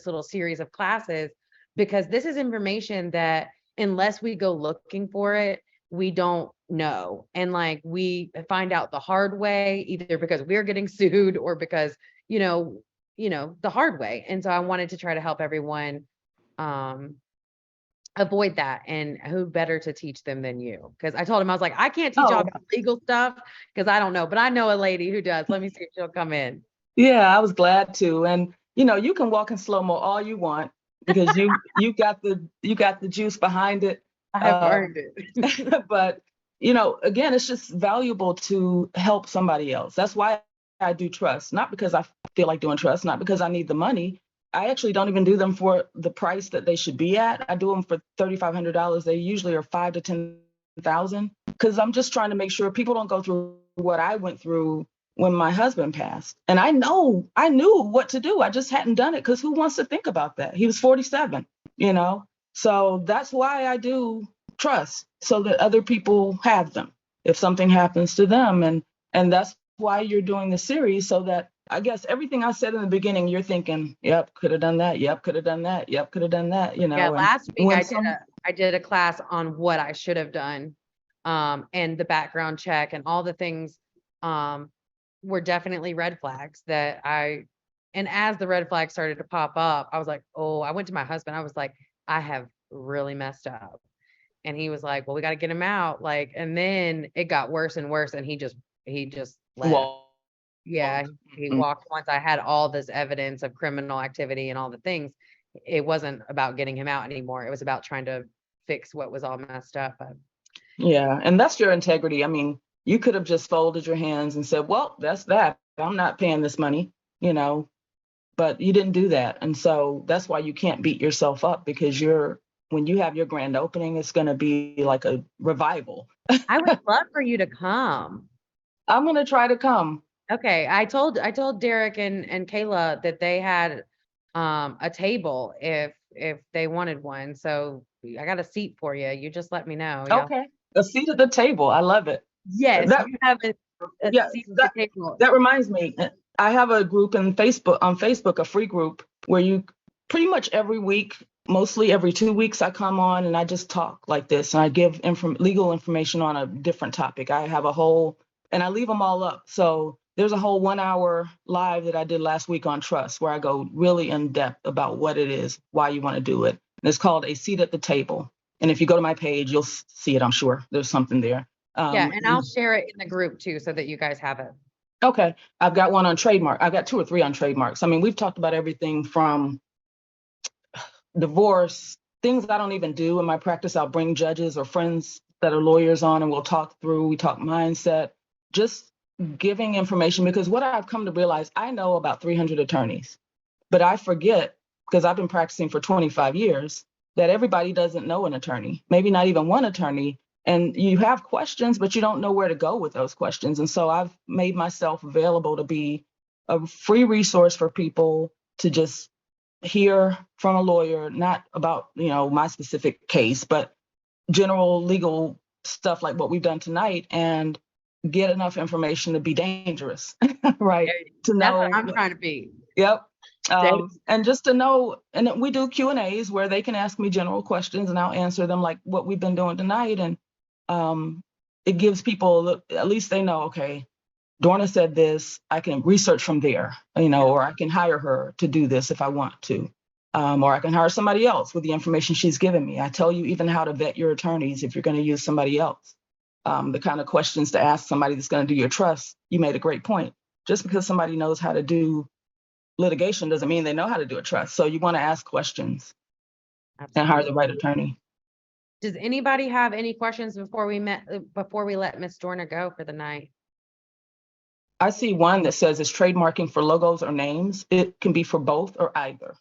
little series of classes, because this is information that unless we go looking for it, we don't know. And like, we find out the hard way, either because we're getting sued or because, the hard way. And so I wanted to try to help everyone avoid that. And who better to teach them than you? Because I told him, I was like, I can't teach y'all about legal stuff because I don't know, but I know a lady who does. Let me see if she'll come in. Yeah, I was glad to. And you can walk in slow-mo all you want, because you got the juice behind it. I have earned it. But again, it's just valuable to help somebody else. That's why I do trust, not because I feel like doing trust, not because I need the money. I actually don't even do them for the price that they should be at. I do them for $3,500. They usually are $5,000 to $10,000, because I'm just trying to make sure people don't go through what I went through when my husband passed. And I knew what to do. I just hadn't done it, because who wants to think about that? He was 47, So that's why I do trust, so that other people have them if something happens to them. And that's why you're doing the series, so that I guess everything I said in the beginning, you're thinking, yep, could have done that. Yep, could have done that. Yep, could have done that. Yeah, last week I did a class on what I should have done, and the background check and all the things were definitely red flags and as the red flags started to pop up, I was like, oh, I went to my husband. I was like, I have really messed up. And he was like, well, we got to get him out. Like, and then it got worse and worse. And he just left. Well, Yeah, he walked once I had all this evidence of criminal activity and all the things. It wasn't about getting him out anymore. It was about trying to fix what was all messed up. Yeah, and that's your integrity. I mean, you could have just folded your hands and said, well, that's that. I'm not paying this money, but you didn't do that. And so that's why you can't beat yourself up, because when you have your grand opening, it's going to be like a revival. I would love for you to come. I'm going to try to come. Okay, I told Derek and Kayla that they had a table if they wanted one. So I got a seat for you. You just let me know. Okay, a seat at the table. I love it. Yes, you have a seat at the table. That reminds me, I have a group on Facebook, a free group where you pretty much every week, mostly every 2 weeks, I come on and I just talk like this, and I give legal information on a different topic. I have and I leave them all up. So there's a whole 1 hour live that I did last week on trust, where I go really in depth about what it is, why you want to do it. And it's called A Seat at the Table. And if you go to my page, you'll see it. I'm sure there's something there. Yeah, and I'll share it in the group too, so that you guys have it. Okay. I've got one on trademark. I've got 2 or 3 on trademarks. I mean, we've talked about everything from divorce things I don't even do in my practice. I'll bring judges or friends that are lawyers on, and we'll talk through. We talk mindset, just giving information, because what I've come to realize, I know about 300 attorneys, but I forget, because I've been practicing for 25 years, that everybody doesn't know an attorney, maybe not even one attorney. And you have questions, but you don't know where to go with those questions. And so I've made myself available to be a free resource for people to just hear from a lawyer, not about, my specific case, but general legal stuff like what we've done tonight, and get enough information to be dangerous, right? To That's what know. I'm trying to be. Yep. Dang. And just to know, and then we do Q&As where they can ask me general questions and I'll answer them, like what we've been doing tonight. And it gives people, at least they know, okay, Dorna said this, I can research from there, or I can hire her to do this if I want to. Or I can hire somebody else with the information she's given me. I tell you even how to vet your attorneys if you're going to use somebody else. The kind of questions to ask somebody that's going to do your trust. You made a great point. Just because somebody knows how to do litigation doesn't mean they know how to do a trust. So you want to ask questions. Absolutely. And hire the right attorney. Does anybody have any questions before we let Miss Dorna go for the night? I see one that says, is trademarking for logos or names? It can be for both or either.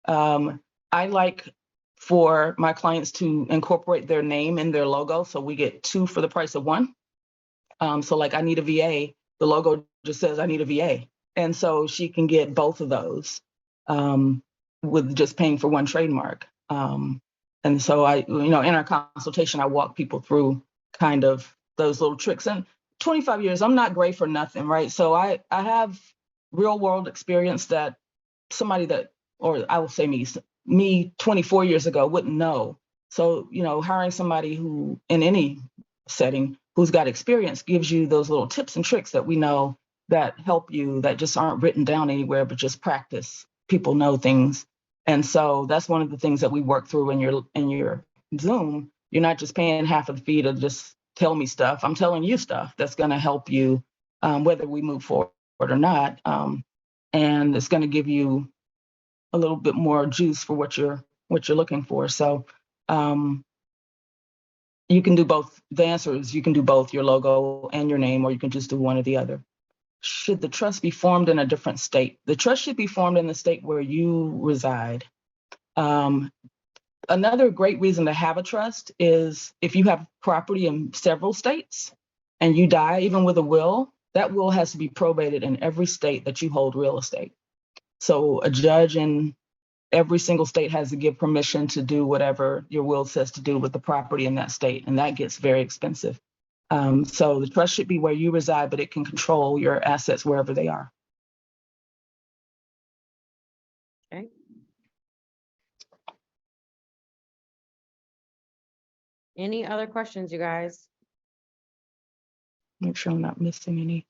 I like for my clients to incorporate their name in their logo, so we get 2 for the price of 1. So like, I need a VA, the logo just says I need a VA. And so she can get both of those with just paying for 1 trademark. And so in our consultation, I walk people through kind of those little tricks. And 25 years, I'm not great for nothing, right? So I have real world experience that somebody that, or I will say me 24 years ago wouldn't know. So, hiring somebody who in any setting who's got experience gives you those little tips and tricks that we know that help you, that just aren't written down anywhere, but just practice. People know things. And so that's one of the things that we work through in your Zoom. You're not just paying half of the fee to just tell me stuff. I'm telling you stuff that's going to help you, whether we move forward or not. And it's going to give you a little bit more juice for what you're looking for. So you can do both. The answer is you can do both, your logo and your name, or you can just do one or the other. Should the trust be formed in a different state? The trust should be formed in the state where you reside. Another great reason to have a trust is if you have property in several states and you die, even with a will, that will has to be probated in every state that you hold real estate. So a judge in every single state has to give permission to do whatever your will says to do with the property in that state, and that gets very expensive. So the trust should be where you reside, but it can control your assets wherever they are. Okay. Any other questions, you guys? Make sure I'm not missing any.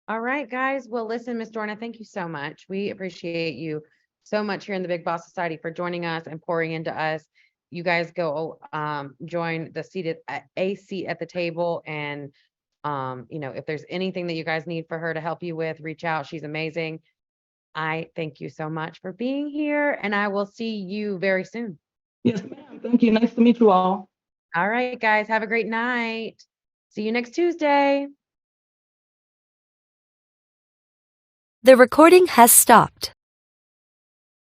All right, guys. Well, listen, Miss Dorna, thank you so much. We appreciate you so much here in the Big Boss Society for joining us and pouring into us. You guys go join the seat at a seat at the table. And, if there's anything that you guys need for her to help you with, reach out. She's amazing. I thank you so much for being here, and I will see you very soon. Yes, ma'am. Thank you. Nice to meet you all. All right, guys. Have a great night. See you next Tuesday. The recording has stopped.